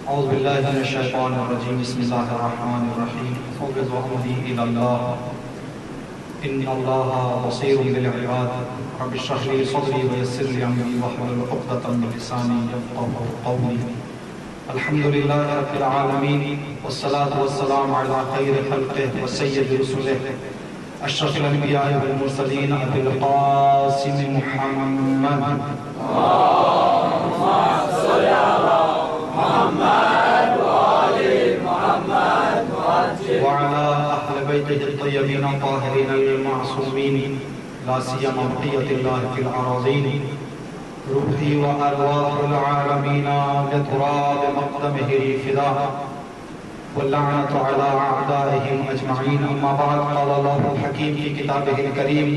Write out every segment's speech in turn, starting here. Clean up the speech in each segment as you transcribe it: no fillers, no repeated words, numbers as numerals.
أعوذ بالله من الشيطان الرجيم بسم الله الرحمن الرحيم فوض أمري إلى الله إن الله بصير بالعباد رب اشرح لي صدري ويسر لي أمري واحلل عقدة من لساني يفقهوا قولي الحمد لله رب العالمين والصلاة والسلام على خير خلقه وسيد رسله أشرف الأنبياء والمرسلين أبي القاسم محمد اللهم صل على محمد وآل محمد وعلى أهل بيته الطيبين الطاهرين المعصومين لا سيما بقية الله في الأراضين روحي وأرواح العالمين لتراب مقدمه الفداء واللعنة على أعدائهم أجمعين أما بعد قال الله الحكيم في كتابه الكريم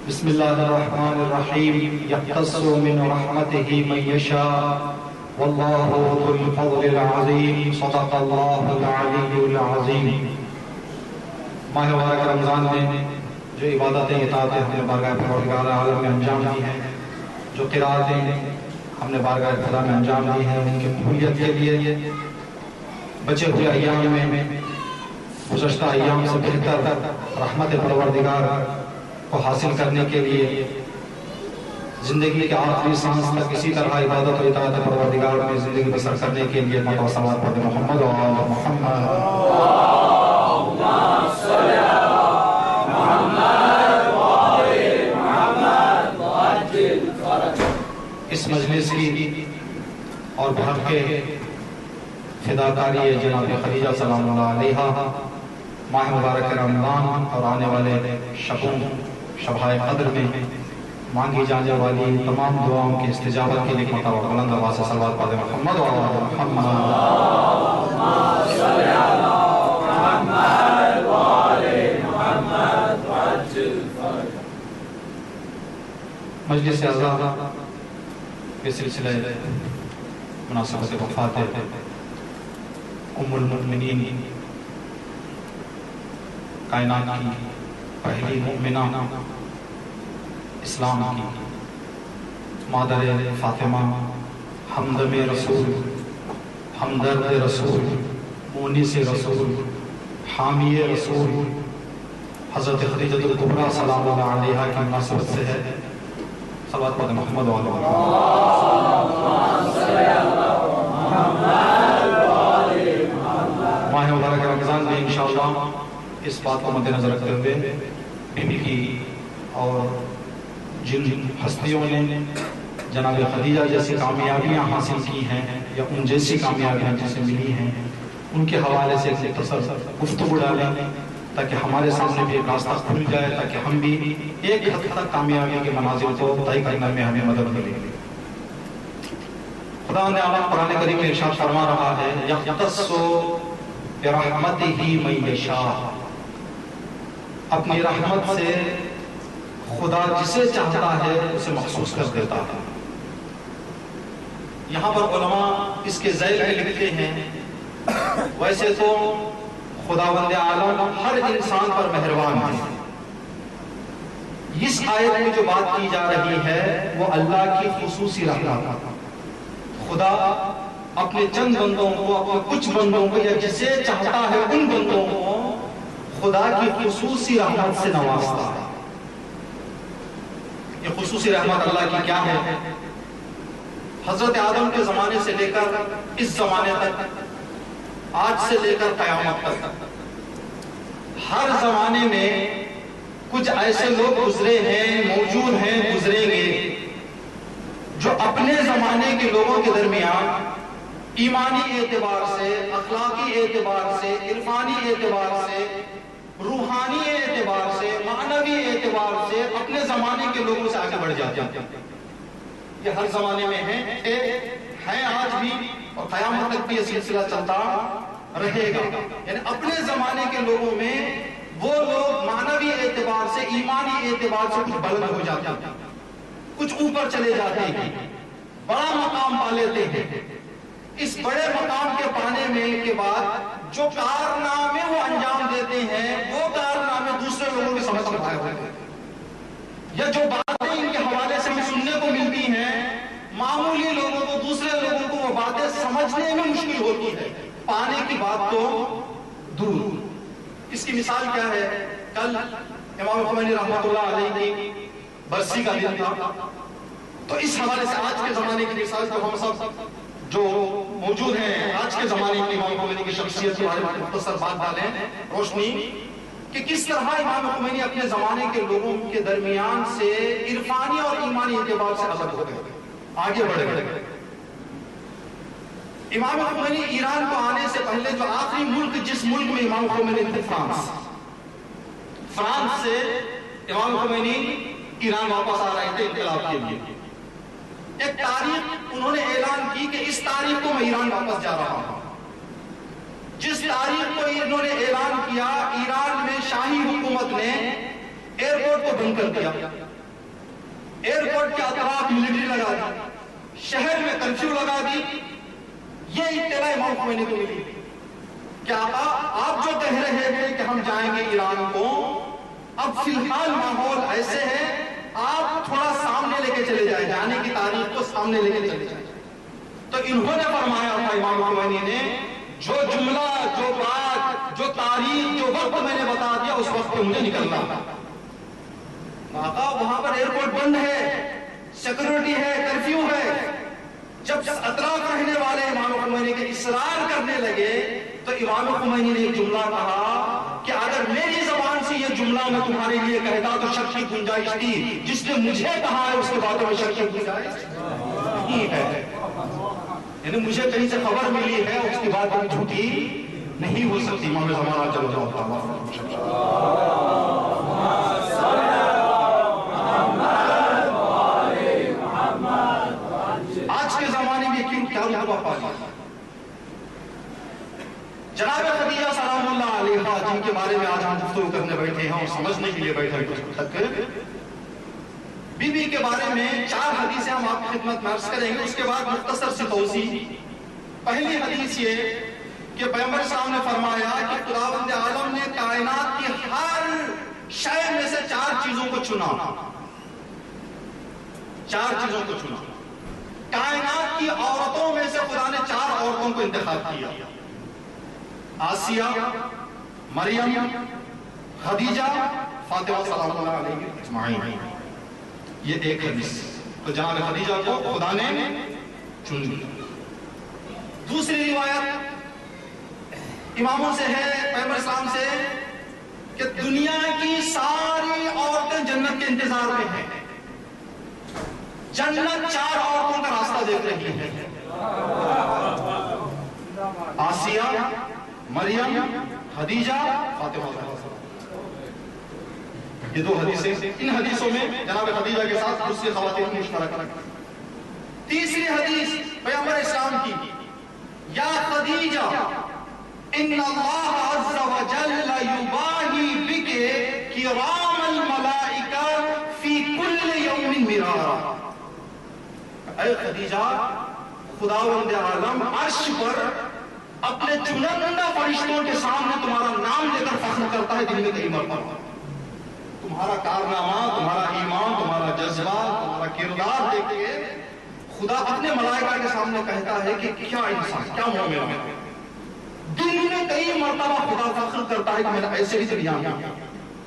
بسم الله الرحمن الرحيم يختص من رحمته من يشاء والله ذو الفضل العظيم صدق الله العلي العظيم. ماہ مبارک رمضان میں جو عبادتیں اطاعتیں ہم نے بارگاہ پروردگار عالم میں انجام دی ہیں، جو قراتیں ہم نے بارگاہ خدا میں انجام دی ہیں، ان کی قبولیت کے لیے بچے ہوئے ایام میں گزشتہ ایام سے بہتر رحمت پروردگار کو حاصل کرنے کے لیے زندگی کے آخری سانس تک اسی طرح عبادت و اطاعت پروردگار میں زندگی بسر کرنے کے لیے مرحبا و صلوات پڑھتے محمد و آل محمد اللہم صل علی محمد و آل محمد وعجل فرج. اس مجلس کی اور بھر کے فداکاری جناب خدیجہ سلام اللہ علیہا ماہ مبارک رمضان اور آنے والے شبوں شبائے قدر میں مانگی جانے والی تمام دعاؤں کی استجابت کے لیے مرتبہ بلند آواز سے صلوات پڑھتے محمد و آل محمد اللہم صل علی محمد و آل محمد وعجل فرج. مجلس اعزا کے سلسلے مناسبت وفات ام المؤمنین کائنات کی پہلی مؤمنہ اسلام کی مادر فاطمہ ہمدم رسول ہمدرد رسول مونس رسول حامی رسول حضرت خدیجہ الکبریٰ سلام اللہ علیہا کی مناسبت سے ہے. صلوات پڑھتے محمد و آل محمد. ماہ مبارک رمضان میں انشاءاللہ اس بات کو مد نظر رکھتے ہوئے بی بی کی اور جن ہستیوں نے جناب خدیجہ جیسی کامیابیاں حاصل کی ہیں یا ان جیسی کامیابیاں جسے ملی ہیں ان کے حوالے سے مختصر گفتگو ڈالیں تاکہ ہمارے سامنے بھی ایک راستہ کھل جائے تاکہ ہم بھی ایک حد تک کامیابی کے منازل کو طے کرنے میں ہمیں مدد ملے. خدا نے قرآن کریم میں ارشاد فرما رہا ہے یختص برحمتہ من یشاء، اپنی رحمت سے خدا جسے چاہتا ہے اسے مخصوص کر دیتا ہے. یہاں پر علماء اس کے ذیل میں لکھتے ہیں ویسے تو خداوند عالم ہر انسان پر مہربان ہے. اس آیت میں جو بات کی جا رہی ہے وہ اللہ کی خصوصی رحمت. خدا اپنے چند بندوں کو اپنے کچھ بندوں کو یا جسے چاہتا ہے ان بندوں کو خدا کی خصوصی رحمت سے نوازتا ہے. یہ خصوصی رحمت اللہ کی کیا ہے؟ حضرت آدم کے زمانے سے لے کر اس زمانے تک، آج سے لے کر قیامت تک، ہر زمانے میں کچھ ایسے لوگ گزرے ہیں، موجود ہیں، گزریں گے جو اپنے زمانے کے لوگوں کے درمیان ایمانی اعتبار سے، اخلاقی اعتبار سے، عرفانی اعتبار سے، روحانی اعتبار سے، معنوی اعتبار سے اپنے زمانے کے لوگوں سے آگے بڑھ جاتے ہیں. یہ ہر زمانے میں ہیں آج بھی اور قیامت تک بھی یہ سلسلہ چلتا رہے گا. یعنی اپنے زمانے کے لوگوں میں وہ لوگ معنوی اعتبار سے، ایمانی اعتبار سے کچھ بلند ہو جاتے ہیں، کچھ اوپر چلے جاتے ہیں، بڑا مقام پا لیتے ہیں. اس بڑے مقام کے پانے میں کے بعد جو کارنامے وہ انجام دیتے ہیں، وہ کارنامے دوسرے لوگوں کی سمجھ میں آئے ہوتے ہیں، یا جو باتیں ان کے حوالے سے ہمیں سننے کو ملتی ہیں، معمولی لوگوں کو، دوسرے لوگوں کو وہ باتیں سمجھنے میں مشکل ہوتی ہے، پانے کی بات تو دور. اس کی مثال کیا ہے؟ کل امام خمینی رحمۃ اللہ علیہ کی برسی کا دن تھا، تو اس حوالے سے آج کے زمانے کی مثال جو ہم سب جو موجود ہیں، آج کے زمانے کی امام خمینی کی شخصیت کے بارے میں مختصر بات ڈالیں روشنی، کہ کس طرح امام خمینی اپنے زمانے کے لوگوں کے درمیان سے عرفانی اور ایمانی اعتبار سے الگ ہو گئے، آگے بڑھ گئے. امام خمینی ایران کو آنے سے پہلے جو آخری ملک جس ملک میں امام خمینی تھے، فرانس سے امام خمینی ایران واپس آ رہے تھے انقلاب کے لیے. ایک تاریخ انہوں نے اعلان کی کہ اس تاریخ کو میں ایران واپس جا رہا ہوں. جس تاریخ کو انہوں نے اعلان کیا، ایران میں شاہی حکومت نے ایئرپورٹ کو بند کر دیا، ایئرپورٹ کے اطراف ملٹری لگا دی، شہر میں کرفیو لگا دی. یہ اطلاع امام خمینی کو ملی کہ آقا آپ جو کہہ رہے تھے کہ ہم جائیں گے ایران کو، اب فی الحال ماحول ایسے ہے، آپ تھوڑا سامنے لے کے چلے جائیں، جانے کی تاریخ کو سامنے لے کے چلے جائیں. تو انہوں نے فرمایا تھا امام خمینی نے، جو جملہ، جو بات، جو تاریخ، جو وقت میں نے بتا دیا، اس وقت پہ مجھے نکلنا تھا. آقا وہاں پر ایئرپورٹ بند ہے، سیکورٹی ہے، کرفیو ہے. جب اطراف رہنے والے امام خمینی کے اصرار کرنے لگے تو امام خمینی نے ایک جملہ کہا کہ اگر میری زبان سے یہ جملہ میں تمہارے لیے کہتا تو شک کی گنجائش تھی، جس نے مجھے کہا ہے اس کے بعد میں شک کی گنجائش نہیں ہے. یعنی مجھے کہیں سے خبر ملی ہے، اس کی بات جھوٹی نہیں ہو سکتی. امام زمانہ چلو جناب خدیجہ سلام اللہ علیہا، جن کے بارے میں آج ہم گفتگو کرنے بیٹھے ہیں اور سمجھنے کے لیے بیٹھے تک، بی بی کے بارے میں 4 حدیثیں ہم آپ کی خدمت میں عرض کریں گے، اس کے بعد مختصر سی توضیح. پہلی حدیث یہ کہ پیغمبر صاحب نے فرمایا کہ خداوند عالم نے کائنات کی ہر شے میں سے 4 چیزوں کو چنا، 4 چیزوں کو چنا. کائنات کی عورتوں میں سے خدا نے 4 عورتوں کو انتخاب کیا، آسیہ، مریم، خدیجہ، فاطمہ سلام اللہ علیہ اجمعین. یہ ایک حدیث. تو جناب خدیجہ کو خدا نے چن لیا. دوسری روایت اماموں سے ہے، پیغمبر اسلام سے، کہ دنیا کی ساری عورتیں جنت کے انتظار میں ہیں، جنت 4 عورتوں کا راستہ دیکھ رہی ہے، آسیہ، مریم، خدیجہ، فاطمہ. یہ 2 حدیثیں. ان حدیثوں میں جناب خدیجہ کے ساتھ دوسری خواتین مشترک. تیسری حدیث پیغمبر اسلام کی، یا خدیجہ ان اللہ عز وجل یباہی بک کرام الملائکہ فی کل یوم مرارا. اے خدیجہ، خداوند عالم عرش پر اپنے چنندہ فرشتوں کے سامنے تمہارا نام لے کر فخر کرتا ہے دن میں کئی مرتبہ. تمہارا کارنامہ، تمہارا ایمان، تمہارا جذبہ، تمہارا کردار دیکھ کے خدا اپنے ملائکہ کے سامنے کہتا ہے کہ کیا انسان، کیا مومن ہے. دن میں کئی مرتبہ خدا فخر کرتا ہے کہ میرا ایسے ہی دنیا میں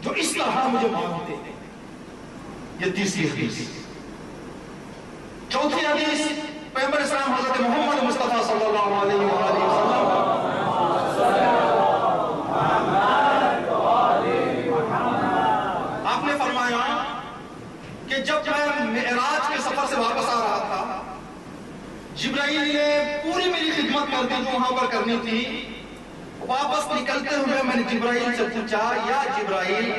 جو اس طرح مجھے مانگتے ہیں. یہ تیسری حدیث. چوتھی حدیث پیغمبر اسلام حضرت محمد مصطفیٰ صلی اللہ علیہ وآلہ وسلم آپ نے فرمایا کہ جب میں معراج کے سفر سے واپس آ رہا تھا، جبرائیل نے پوری میری خدمت کر دی جو وہاں پر کرنی تھی. واپس نکلتے ہوئے میں نے جبرائیل سے پوچھا، یا جبرائیل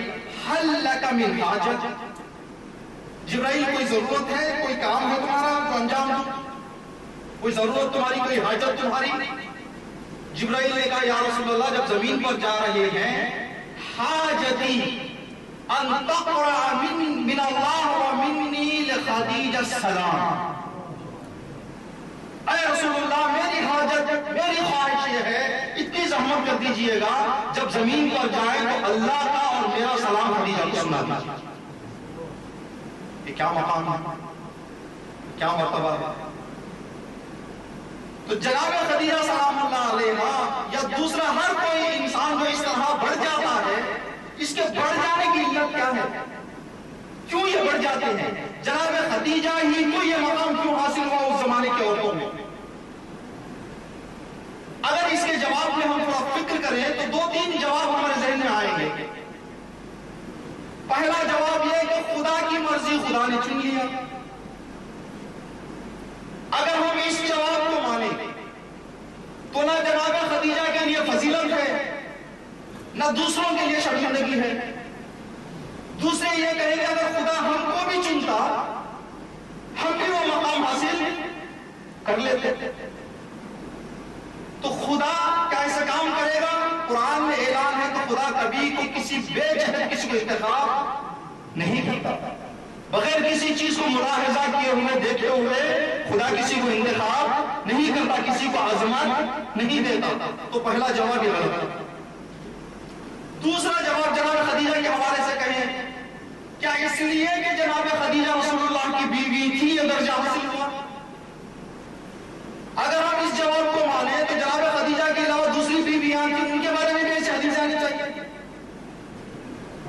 هل لک من حاجت، جبرائیل کوئی ضرورت ہے، کوئی کام ہے تمہارا تو انجام دو. کوئی ضرورت تمہاری، کوئی حاجت تمہاری؟ جبرائیل نے کہا یا رسول اللہ جب زمین پر جا رہے ہیں، حاجتی ان تقرأ من اللہ و منی لخدیجہ السلام، اے رسول اللہ میری حاجت، میری خواہش یہ ہے اتنی زحمت کر دیجئے گا جب زمین پر جائیں تو اللہ کا اور میرا سلام خدیجہ کو سنا دیجیے۔ یہ کیا مقام ہے، کیا مرتبہ ہے؟ تو جناب خدیجہ سلام اللہ علیہ یا دوسرا ہر کوئی انسان جو اس طرح بڑھ جاتا ہے، اس کے بڑھ جانے کی علت کیا ہے؟ کیوں یہ بڑھ جاتے ہیں؟ جناب خدیجہ ہی کو یہ مقام کیوں حاصل ہوا اس زمانے کے عورتوں میں؟ اگر اس کے جواب میں ہم تھوڑا فکر کریں تو دو تین جواب ہمارے ذہن میں آئیں گے۔ پہلا جواب یہ کہ خدا کی مرضی خدا نے چن لیا۔ اگر ہم اس جواب کو مانیں تو نہ جناب خدیجہ کے لیے فضیلت ہے، نہ دوسروں کے لیے شرمندگی ہے۔ دوسرے یہ کہیں کہ اگر خدا ہم کو بھی چنتا ہم بھی وہ مقام حاصل کر لیتے۔ تو خدا کیسا کام کرے گا؟ قرآن میں اعلان ہے کہ خدا کبھی کو کسی بے جہت کسی کو انتخاب نہیں کرتا، بغیر کسی چیز کو ملاحظہ کیے ہوئے دیکھے ہوئے خدا کسی کو انتخاب نہیں کرتا، کسی کو عظمت نہیں دیتا۔ تو پہلا جواب یہ غلط ہے۔ دوسرا جواب جناب خدیجہ کے حوالے سے کہیں، کیا اس لیے کہ جناب خدیجہ رسول اللہ کی بیوی تھی یہ درجہ حاصل ہوا؟ اگر ہم اس جواب کو مانیں تو جناب خدیجہ کے علاوہ دوسری بیویاں تھیں، ان کے بارے میں بھی ایسی حدیث آنی چاہیے۔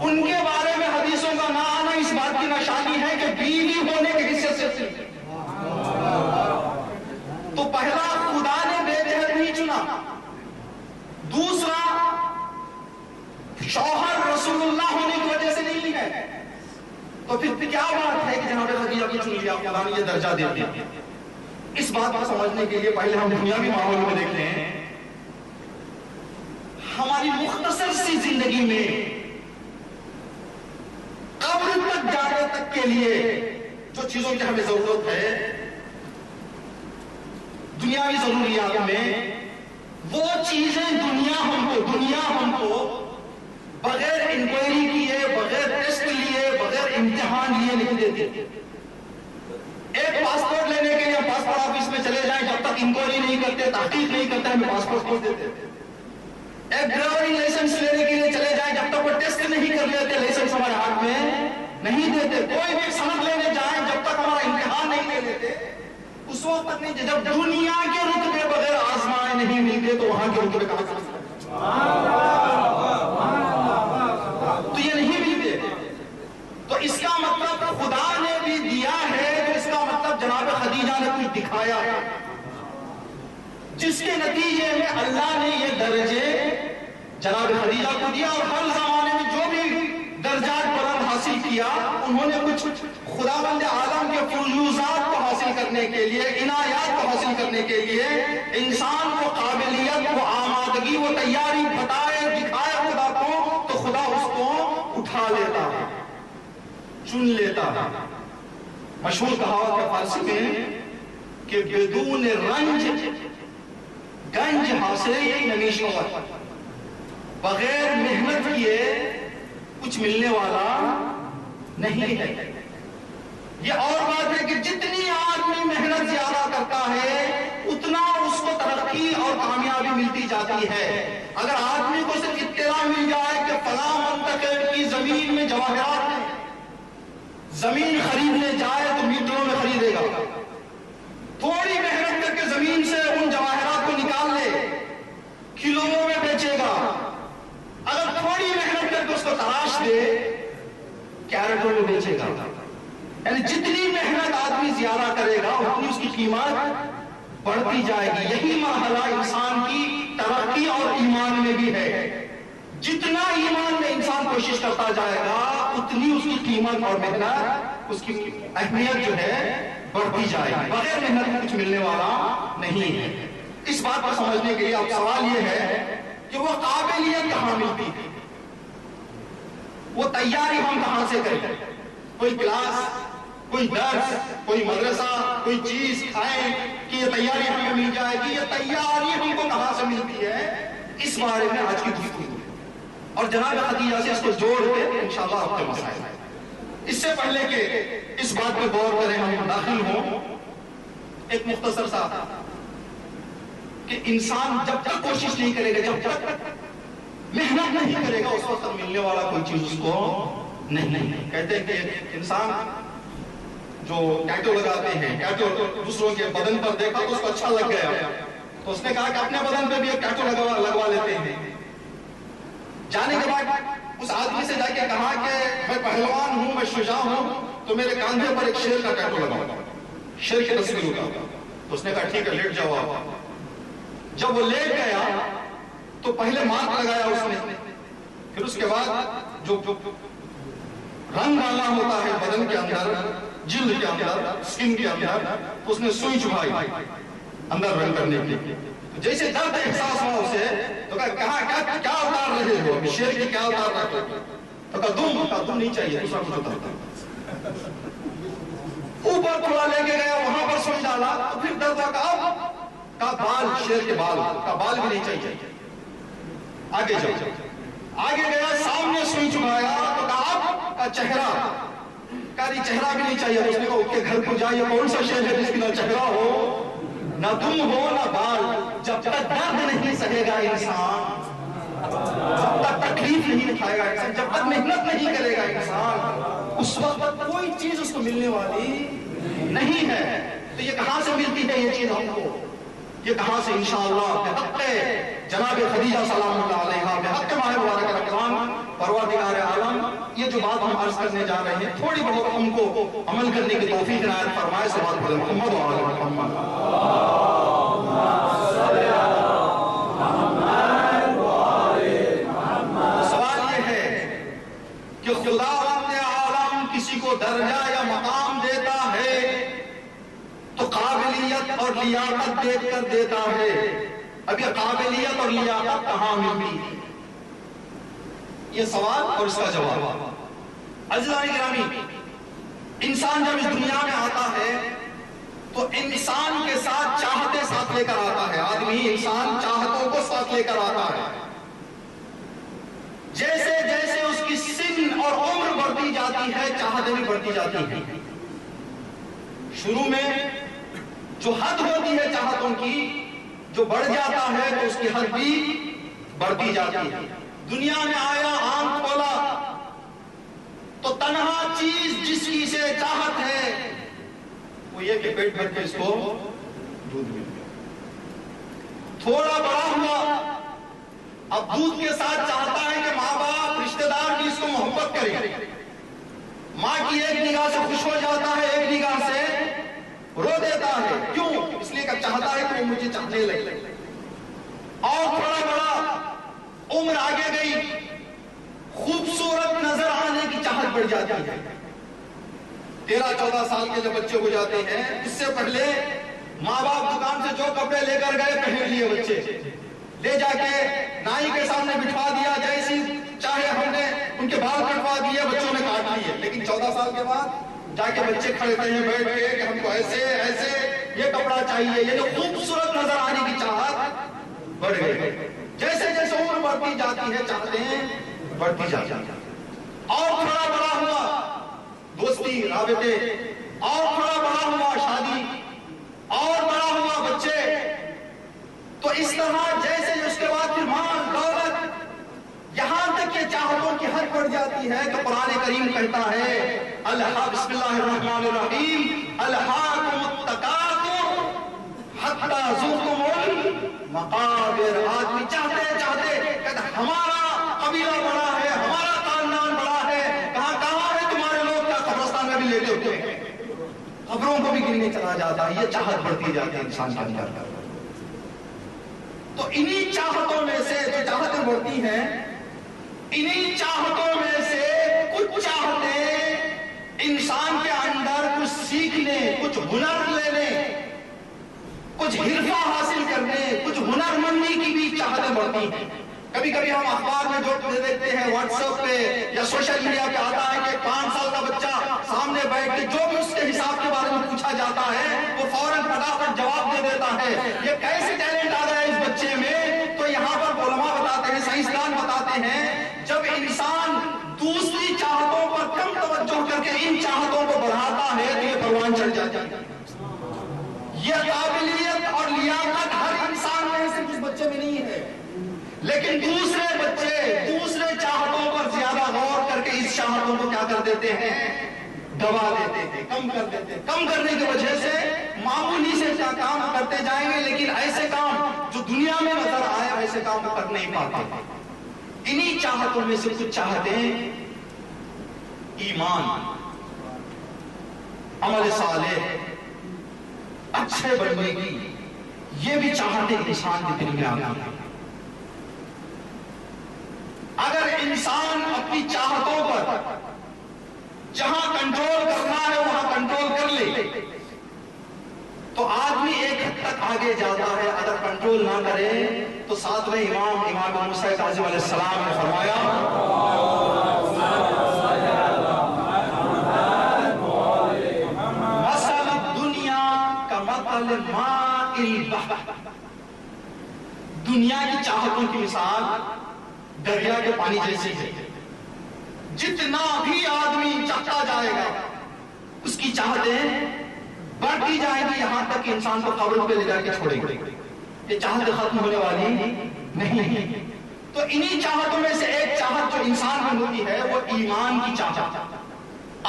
ان کے بارے میں حدیثوں کا نہ آنا اس بات کی نشانی ہے کہ بیوی ہونے کے حصے سے تھی۔ تو پہلا خدا نے بے جہت نہیں چنا، دوسرا شوہر رسول اللہ ہونے کی وجہ سے نہیں ہے۔ تو پھر کیا بات ہے کہ جناب خدیجہ کو چن لیا، خدا نے یہ درجہ دے دیا؟ اس بات کو سمجھنے کے لیے پہلے ہم دنیاوی ماحول میں دیکھتے ہیں۔ ہماری مختصر سی زندگی میں قبر تک جانے تک کے لیے جو چیزوں کی ہمیں ضرورت ہے دنیاوی ضروریات میں، وہ چیزیں دنیا ہم کو بغیر انکوائری کیے، بغیر ٹیسٹ لیے، بغیر امتحان لیے نہیں دیتی۔ ایک پاسپورٹ لینے کے لیے پاسپورٹ آفس میں چلے جائیں، جب تک انکوائری نہیں کرتے، تحقیق نہیں کرتے، ہمیں پاسپورٹ کھول دیتے۔ ایک ڈرائیونگ لائسنس لینے کے لیے چلے جائیں، جب تک وہ ٹیسٹ نہیں کر لیتے لائسنس ہمارے ہاتھ میں نہیں دیتے۔ کوئی بھی سند لینے جائیں، جب تک ہمارا امتحان نہیں لے لیتے اس وقت تک نہیں۔ جب دنیا کے رتبے بغیر آزمائے نہیں ملتے تو وہاں کے رتبے کہاں سے؟ تو یہ نہیں ملتے۔ تو اس کا مطلب خدا نے بھی دیا ہے، تو اس کا مطلب جناب خدیجہ نے کچھ دکھایا ہے، جس کے نتیجے میں اللہ نے یہ درجے جناب خدیجہ کو دیا۔ اور ہر زمانے میں جو بھی درجات بلند حاصل کیا، انہوں نے کچھ خداوند عالم کے فیوزات کو حاصل کرنے کے لیے، عنایات کو حاصل کرنے کے لیے انسان کو قابلیت، وہ آمادگی، وہ تیاری بتائے، دکھائے خدا کو، تو خدا اس کو اٹھا لیتا ہے، چن لیتا ہے۔ مشہور کہاوت ہے فارسی میں کہ بدون رنج گنج حاصل نمیشور، بغیر محنت کیے کچھ ملنے والا نہیں ہے۔ یہ اور بات ہے کہ جتنی آدمی محنت زیادہ کرتا ہے اتنا اس کو ترقی اور کامیابی ملتی جاتی ہے۔ اگر آدمی کو صرف اطلاع مل جائے کہ فلاں منطقے کی زمین میں جواہرات ہیں، زمین خریدنے جائے تو میٹروں میں خریدے گا، تھوڑی محنت کر کے زمین سے ان جواہرات کو نکال لے کلوؤں میں بیچے گا۔ اگر تھوڑی محنت کر کے اس کو تلاش دے کیرٹوں میں بیچے گا۔ یعنی جتنی محنت آدمی زیادہ کرے گا اتنی اس کی قیمت بڑھتی جائے گی۔ یہی مرحلہ انسان کی ترقی اور ایمان میں بھی ہے۔ جتنا ایمان میں انسان کوشش کرتا جائے گا اتنی اس کی قیمت اور محنت، اس کی اہمیت جو ہے بڑھتی جائے گی۔ بغیر محنت میں کچھ ملنے والا نہیں ہے۔ اس بات کو سمجھنے کے لیے اب سوال یہ ہے کہ وہ قابلیت کہاں ملتی ہے، وہ تیاری ہم کہاں سے کریں؟ کوئی کلاس، کوئی درس، کوئی مدرسہ، کوئی چیز کھائیں کہ یہ تیاری ہمیں مل جائے گی، یہ تیاری ہم کو کہاں سے ملتی ہے، اس بارے میں آج کی گفتگو ہے۔ اور جناب خدیجہ سے اس کو جوڑ کے انشاءاللہ آپ کے مسائل ہیں۔ اس سے پہلے کہ اس بات پہ غور کریں، ہم داخل ہوں، ایک مختصر سا کہ انسان جب تک کوشش نہیں کرے گا، جب تک محنت نہیں کرے گا، اس وقت ملنے والا کوئی چیز اس کو نہیں۔ کہتے ہیں کہ انسان جو ٹیٹو لگاتے ہیں، ٹیٹو دوسروں کے بدن پر دیکھا تو اس کو اچھا لگ گیا، تو اس نے کہا کہ اپنے بدن پہ بھی ایک ٹیٹو لگوا لیتے ہیں۔ جانے کے بعد اس آدمی سے جا کے کہا کہ میں پہلوان ہوں، میں شجاع ہوں، تو میرے کاندھے پر ایک شیر کا ٹیٹو لگاؤ، شیر کی تصویر لگاؤ۔ تو اس نے کہا ٹھیک ہے، لیٹ جاؤ آپ۔ جب وہ لیٹ گیا تو پہلے مارک لگایا اس نے، پھر اس کے بعد جو رنگ ڈالنا ہوتا ہے بدن کے اندر، جلد کے اندر، سکن کے اندر، تو اس نے سوئی چبھائی اندر رنگ کرنے کی۔ جیسے درد احساس ہوا اسے تو کہا کیا اتار رہے ہو، شیر کی کیا اتار رہے ہو؟ تو کہا دم نہیں چاہیے، دوسرا کچھ اتارتا۔ اوپر تھوڑا لے کے گیا، وہاں پر سوئی ڈالا، تو پھر درد کا بال، شیر کے بال کا بال بھی نہیں چاہیے، آگے جاؤ۔ آگے گیا، سامنے سوئی چبھایا تو کہا چہرہ، کہا چہرہ بھی نہیں چاہیے۔ اس نے کہا اٹھ کے گھر کو جائیے، کون سا شیر ہے جس کی نہ چہرہ ہو، نہ دم ہو، نہ بال؟ جب تک درد نہیں سہے گا انسان، جب تک تکلیف نہیں اٹھائے گا انسان، جب تک محنت نہیں کرے گا انسان، اس وقت کوئی چیز اس کو ملنے والی نہیں ہے۔ تو یہ کہاں سے ملتی ہے یہ چیز ہم کو؟ یہ کہاں سے؟ انشاءاللہ بحق جناب خدیجہ سلام اللہ علیہا، بحق ماہ مبارک رمضان، پروردگار عالم، یہ جو بات ہم عرض کرنے جا رہے ہیں تھوڑی بہت ہم کو عمل کرنے کی توفیق عنایت فرمائے۔ صلوات علی محمد و آل محمد۔ سوال یہ ہے کہ خدا رب عالم کسی کو درجہ یا مقام دیتا ہے تو قابلیت اور لیاقت دیکھ کر دیتا ہے۔ اب یہ قابلیت اور لیاقت کہاں ملتی ہے؟ یہ سوال اور اس کا جواب۔ عزیزان گرامی، انسان جب اس دنیا میں آتا ہے تو انسان کے ساتھ چاہتے ساتھ لے کر آتا ہے۔ آدمی، انسان چاہتوں کو ساتھ لے کر آتا ہے۔ جیسے جیسے اس کی سن اور عمر بڑھتی جاتی ہے، چاہتیں بھی بڑھتی جاتی ہیں۔ شروع میں جو حد ہوتی ہے چاہتوں کی، جو بڑھ جاتا ہے تو اس کی حد بھی بڑھتی جاتی ہے۔ دنیا میں آیا، آنکھ کھولا تو تنہا چیز جس کی سے چاہت ہے وہ یہ کہ پیٹ بھر کے اس کو دودھ مل گیا۔ تھوڑا بڑا ہوا، اب دودھ کے ساتھ چاہتا ہے کہ ماں باپ، رشتہ دار بھی اس کو محبت کریں۔ ماں کی ایک نگاہ سے خوش ہو جاتا ہے، ایک نگاہ سے رو دیتا ہے۔ کیوں؟ اس لیے کہ چاہتا ہے کہ وہ مجھے چاہنے لگے۔ اور تھوڑا بڑا عمر آگے گئی، خوبصورت نظر آنے کی چاہت بڑھ جاتی ہے۔ 13-14 سال کے جب بچے ہو جاتے ہیں، اس سے پہلے ماں باپ دکان سے جو کپڑے لے کر گئے پہن لیے، بچے لے جا کے نائی کے سامنے بٹھوا دیا، جیسی چاہے ہم نے ان کے بال کٹوا دیے، بچوں نے کاٹ لیے۔ لیکن 14 سال کے بعد جا کے بچے کھڑے ہیں بیٹھ کے کہ ہم کو ایسے ایسے یہ کپڑا چاہیے۔ یہ جو خوبصورت نظر آنے کی چاہت بڑھ گئی۔ جیسے جیسے عمر بڑھتی جاتی ہے، چاہتیں بڑھتی جاتی ہیں۔ اور تھوڑا بڑا ہوا، دوستی، رابطے، اور تھوڑا بڑا ہوا، شادی، اور بڑا ہوا، بچے۔ تو اس طرح جیسے اس کے بعد پھر مال، دولت، یہاں تک یہ چاہتوں کی حد بڑھ جاتی ہے کہ قرآن کریم کہتا ہے بسم اللہ الرحمن الرحیم، الہاکم التکاثر حتی زرتم المقابر۔ آدمی چاہتے کہتا ہمارا قبیلہ بڑا ہے، ہمارا خاندان بڑا ہے، کہاں ہے تمہارے لوگ؟ کیا قبرستان میں بھی لیتے ہوتے ہیں، قبروں کو بھی گرنے چلا جاتا ہے۔ یہ چاہت بڑھتی جاتی ہے انسان کے اندر۔ تو انہی چاہتوں میں سے جو چاہتیں بڑھتی ہیں، انہی چاہتوں میں سے کچھ چاہتیں انسان کے اندر کچھ سیکھنے، کچھ ہنر لینے، کچھ حرفہ حاصل کرنے، کچھ ہنر مندی کی بھی چاہتیں بڑھتی ہیں۔ کبھی کبھی ہم اخبار میں جو دیکھتے ہیں، واٹس ایپ پہ یا سوشل میڈیا پہ آتا ہے کہ 5 سال کا بچہ سامنے بیٹھ کے جو بھی اس کے فوراً فٹافٹ جواب دے دیتا ہے. یہ کیسے ٹیلنٹ آ گیا اس بچے میں؟ تو یہاں پر علماء بتاتے ہیں، سائنسدان بتاتے ہیں، جب انسان دوسری چاہتوں پر کم توجہ کر کے ان چاہتوں کو بڑھاتا ہے تو یہ پروان چڑھ جاتا ہے. یہ قابلیت اور لیاقت ہر انسان میں صرف اس بچے میں نہیں ہے، لیکن دوسرے بچے دوسرے چاہتوں پر زیادہ غور کر کے اس چاہتوں کو کیا کر دیتے ہیں؟ دبا دیتے ہیں، کم کر دیتے ہیں. کم کرنے کی وجہ سے معمولی سے کیا کام کرتے جائیں گے، لیکن ایسے کام جو دنیا میں نظر آئے ایسے کام کر نہیں پاتے. انہی چاہتوں میں سے کچھ چاہتیں ایمان، عمل صالح، اچھے بننے کی، یہ بھی چاہتے انسان کے دل میں آتی ہیں. اگر انسان اپنی چاہتوں پر جہاں کنٹرول کرنا ہے وہاں کنٹرول کر لے تو آدمی ایک حد تک آگے جاتا ہے. اگر کنٹرول نہ کرے تو ساتویں امام موسیٰ کاظم علیہ السلام نے فرمایا مثل الدنیا کمثل ماء البحر، دنیا کی چاہتوں کی مثال دریا کے پانی جیسی ہے. جتنا بھی آدمی چاہتا جائے گا اس کی چاہتیں بڑھتی جائیں گی یہاں تک کہ انسان کو قبر پہ لے جا کے چھوڑے گی. یہ چاہتیں ختم ہونے والی نہیں. تو انہی چاہتوں میں سے ایک چاہت جو انسان میں ہوتی ہے وہ ایمان کی چاہت،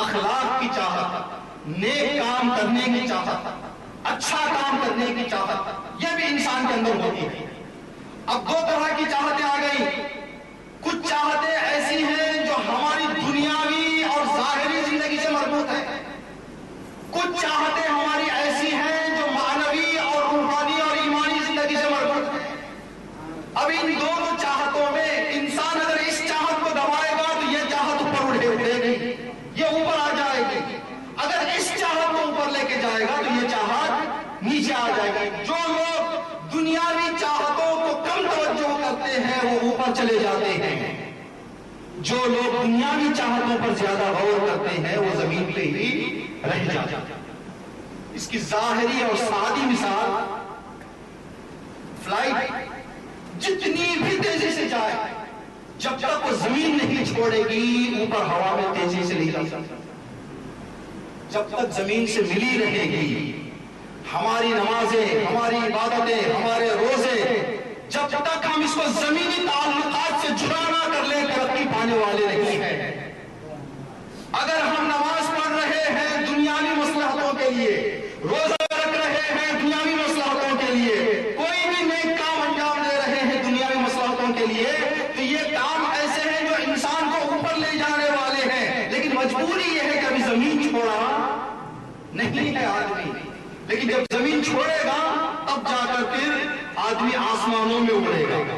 اخلاق کی چاہت، نیک کام کرنے کی چاہت، اچھا کام کرنے کی چاہت، یہ بھی انسان کے اندر ہوتی ہے. اب دو طرح کی چاہتیں آ گئی. کچھ چاہتیں ایسی ہیں جو ہماری دنیاوی اور ظاہری زندگی سے مربوط ہیں، کچھ چاہتیں ہماری ایسی ہیں جو معنوی اور روحانی اور ایمانی زندگی سے مربوط ہیں. اب ان دونوں چاہتوں میں انسان اگر اس چاہت کو دبائے گا تو یہ چاہت اوپر اٹھے گی، یہ اوپر آ جائے گی. اگر اس چاہت کو اوپر لے کے جائے گا تو یہ چاہت نیچے آ جائے گی. جو لوگ دنیاوی چاہتوں کو کم توجہ کرتے ہیں وہ اوپر چلے جاتے ہیں، جو لوگ دنیاوی چاہتوں پر زیادہ غور کرتے ہیں وہ زمین پہ ہی رہ جاتے ہیں. اس کی ظاہری اور سادی مثال، فلائٹ جتنی بھی تیزی سے جائے جب تک وہ زمین نہیں چھوڑے گی اوپر ہوا میں تیزی سے نہیں جا سکتی. جب تک زمین سے ملی رہے گی ہماری نمازیں، ہماری عبادتیں، ہمارے روزے، جب تک ہم اس کو زمینی تعلقات سے جدا نہ کر لیں ترقی پانے والے نہیں ہیں. اگر ہم نماز پڑھ رہے ہیں دنیاوی مصلحتوں کے لیے، روزہ رکھ رہے ہیں دنیاوی مصلحتوں کے لیے، کوئی بھی نیک کام انجام دے رہے ہیں دنیاوی مصلحتوں کے لیے، تو یہ کام ایسے ہیں جو انسان کو اوپر لے جانے والے ہیں. لیکن مجبوری یہ ہے کہ ابھی زمین چھوڑا نہیں ہے آدمی، لیکن جب زمین چھوڑے گا تب جا کر پھر آدمی آسمانوں میں اڑے گا.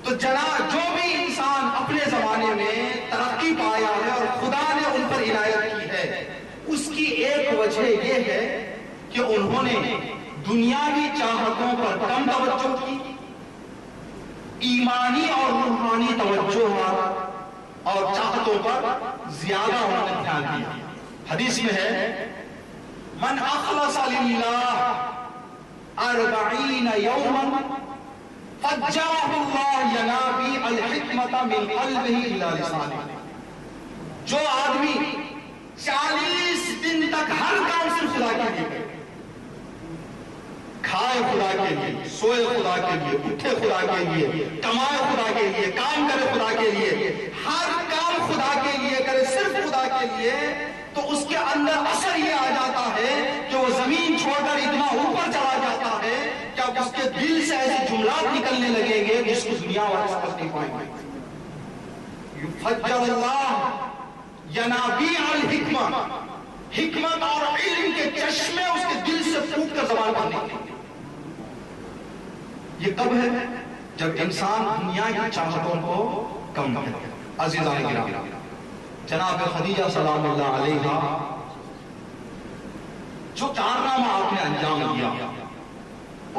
تو جناب جو بھی انسان اپنے زمانے میں ترقی پایا ہے اور خدا نے ان پر عنایت کی ہے، اس کی ایک وجہ یہ ہے کہ انہوں نے دنیاوی چاہتوں پر کم توجہ کی، ایمانی اور روحانی توجہ اور چاہتوں پر زیادہ انہوں نے دھیان دیا. حدیث میں ہے من اخلص للہ 40 یوما فجاہ اللہ ینابی الحکمت من قلبہ الی لسانہ. جو آدمی 40 دن تک ہر کام صرف خدا کے لیے کرے، کھائے خدا کے لیے، سوئے خدا کے لیے، اٹھے خدا کے لیے، کمائے خدا کے لیے، کام کرے خدا کے لیے، ہر کام خدا کے لیے کرے، صرف خدا کے لیے، تو اس کے اندر اثر یہ آ جاتا ہے کہ وہ زمین چھوڑ کر اتنا اوپر چلا جاتا ہے کہ اب اس کے دل سے ایسے جملات نکلنے لگیں گے جس کو دنیا والے سمجھ نہیں پائیں گے. یفجر اللہ ینابیع الحکمہ، حکمت اور علم کے چشمے اس کے دل سے پھوٹ کر زبان پر نکلیں گے. یہ کب ہے؟ جب انسان دنیا کی چاہتوں کو کم کرے. عزیزان گرامی، جناب خدیجہ سلام اللہ علیہا جو کارنامہ آپ نے انجام دیا،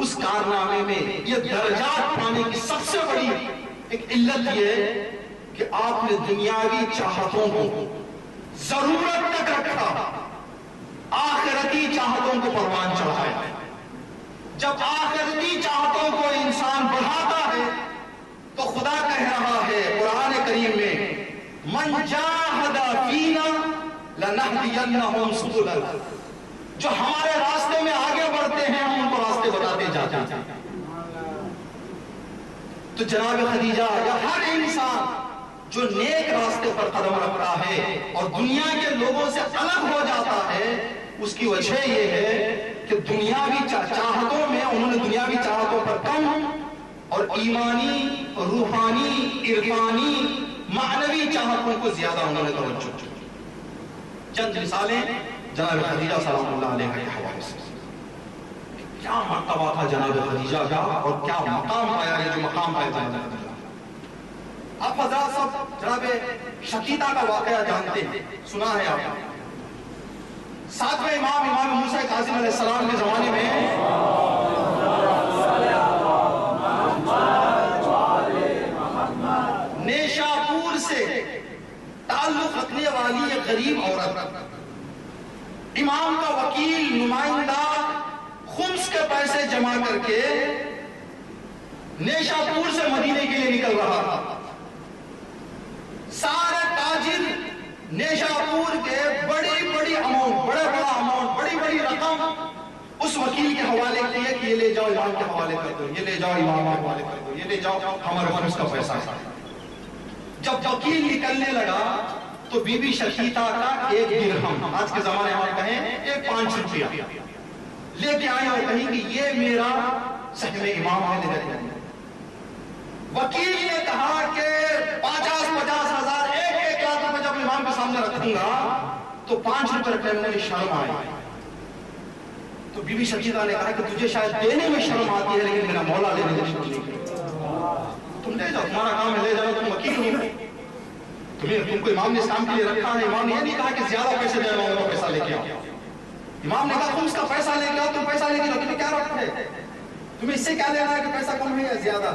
اس کارنامے میں یہ درجات پانے کی سب سے بڑی ایک علت یہ ہے کہ آپ نے دنیاوی چاہتوں کو ضرورت تک رکھا، آخرتی چاہتوں کو پروان چڑھایا. جب آخرتی چاہتوں کو انسان بڑھاتا ہے تو خدا کہہ رہا ہے قرآن کریم میں من جاہد فینا لنہدینہم سبلنا، جو ہمارے راستے میں آگے بڑھتے ہیں ہم ان کو راستے بتاتے جاتے ہیں. تو جناب خدیجہ یا ہر انسان جو نیک راستے پر قدم رکھتا ہے اور دنیا کے لوگوں سے الگ ہو جاتا ہے، اس کی وجہ یہ ہے کہ دنیاوی چاہتوں میں انہوں نے دنیاوی چاہتوں پر کم اور ایمانی، روحانی، عرفانی، معنوی چاہتوں کو زیادہ انہوں نے توجہ کی. چند مثالیں جناب خدیجہ سلام اللہ علیہ کے حوالے سے. کیا مرتبہ تھا جناب خدیجہ کا اور کیا مقام پایا ہے جو مقام پایا جناب خدیجہ. آپ حضرات سب جناب شقیقہ کا واقعہ جانتے ہیں، سنا ہے آپ. ساتویں امام موسیٰ کاظم علیہ السلام کے زمانے میں نیشاپور سے تعلق رکھنے والی ایک غریب عورت امام کا وکیل نمائندہ خمس کے پیسے جمع کر کے نیشاپور سے مدینے کے لیے نکل رہا تھا. سارے تاجر نیشاپور کے بڑی اماؤنٹ، بڑا اماؤنٹ، بڑی رقم اس وکیل کے حوالے کیے کہ یہ لے جاؤ امام کے حوالے کر دو، یہ لے جاؤ امام کے حوالے کر دو، یہ لے جاؤ ہمارے خمس کا پیسہ. جب وکیل نکلنے لگا تو بی بی شقیقہ کا ایک درہم، آج کے زمانے میں کہیں ایک 5 روپیہ لے کے آئے اور کہیں کہ یہ میرا سہم امام ہے، لے جائے. وکیل نے کہا کہ 50,000 1 لاکھ روپے جب امام کے سامنے رکھوں گا تو 5 روپے رکھنے میں مجھے شرم آئے. تو بی بی شقیقہ نے کہا کہ تجھے شاید دینے میں شرم آتی ہے لیکن میرا مولا لینے میں شرم نہیں کرتا. تم لے جاؤ، تمہارا کام ہے، لے جاؤ، تم وکیل ہو، تم کو امام نے اس کام کے لیے رکھا ہے. امام نے یہ نہیں کہا کہ زیادہ پیسے دے رہا ہوں، پیسہ لے کے آؤ. امام نے کہا تم اس کا پیسہ لے کے آؤ، تم پیسہ لے کے آؤ، تمہیں کیا رکھتے ہے، تمہیں اس سے کیا لینا ہے کہ پیسہ کم ہے یا زیادہ.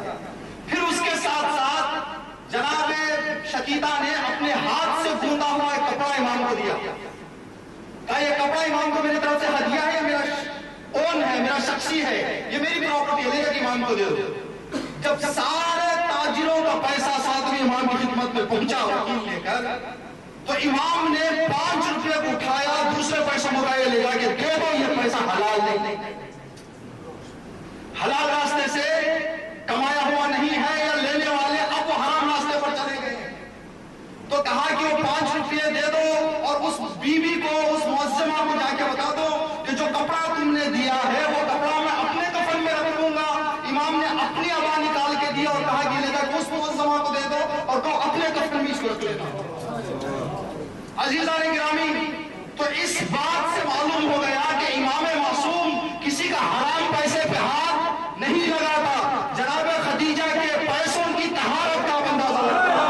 پھر اس کے ساتھ ساتھ جناب شقیقہ نے اپنے ہاتھ سے گوندا ہوا ایک کپڑا امام کو دیا. کہا یہ کپڑا امام کو میری طرف سے ہدیہ ہے، میرا اون ہے، میرا شخصی ہے، یہ میری پراپرٹی ہے، لے جا کے امام کو دے دو. جب سارے تاجروں کا پیسہ ساتویں امام کی خدمت میں پہنچا وکیل لے کر، تو امام نے 5 روپے کو اٹھایا، دوسرے پیسوں کو لے جا کے دے دو، یہ پیسہ حلال نہیں، حلال راستے سے کمایا ہوا نہیں ہے، یا لینے والے اب وہ حرام راستے پر چلے گئے. تو کہا کہ وہ 5 روپے دے دو اور اس بیوی کو، اس معزمہ کو جا کے بتا دو کہ جو کپڑا تم نے دیا ہے وہ کپڑا میں اپنے کفن میں رکھ لوں گا. امام نے اپنی عبا نکال کے دیا اور کہا کہ لے جا کے اس معزمہ کو دے دو اور کہو اپنے کفن میں اس کو رکھ لینا. عزیزان گرامی، تو اس بات سے معلوم ہو گیا کہ امام معصوم کسی کا حرام پیسے پہ ہاتھ نہیں لگاتا. جناب خدیجہ کے پیسوں کی طہارت کا اندازہ لگتا ہے.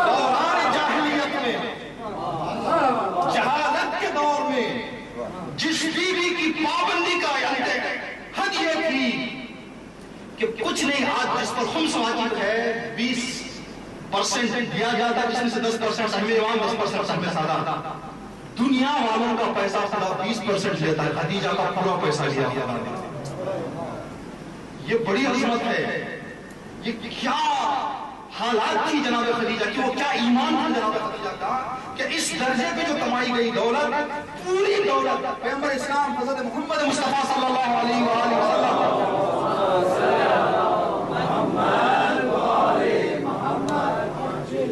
دوران جاہلیت میں، جہالت کے دور میں جس بیوی کی پابندی کا حد یہ تھی کہ کچھ نہیں، آج جس پر خمس واجب ہے 20% دیا جاتا، جس میں سے 10% سہم امام، 10% سہم سادہ. دنیا والوں کا پیسہ خدا 20% لیتا ہے، خدیجہ کا پورا پیسہ لیا خدا. یہ بڑی عظمت ہے. یہ کیا حالات تھی جناب خدیجہ کی، وہ کیا ایمان تھا جناب خدیجہ کا کہ اس درجے پہ جو کمائی گئی دولت، پوری دولت پیغمبر اسلام حضرت محمد مصطفیٰ صلی اللہ علیہ وآلہ وسلم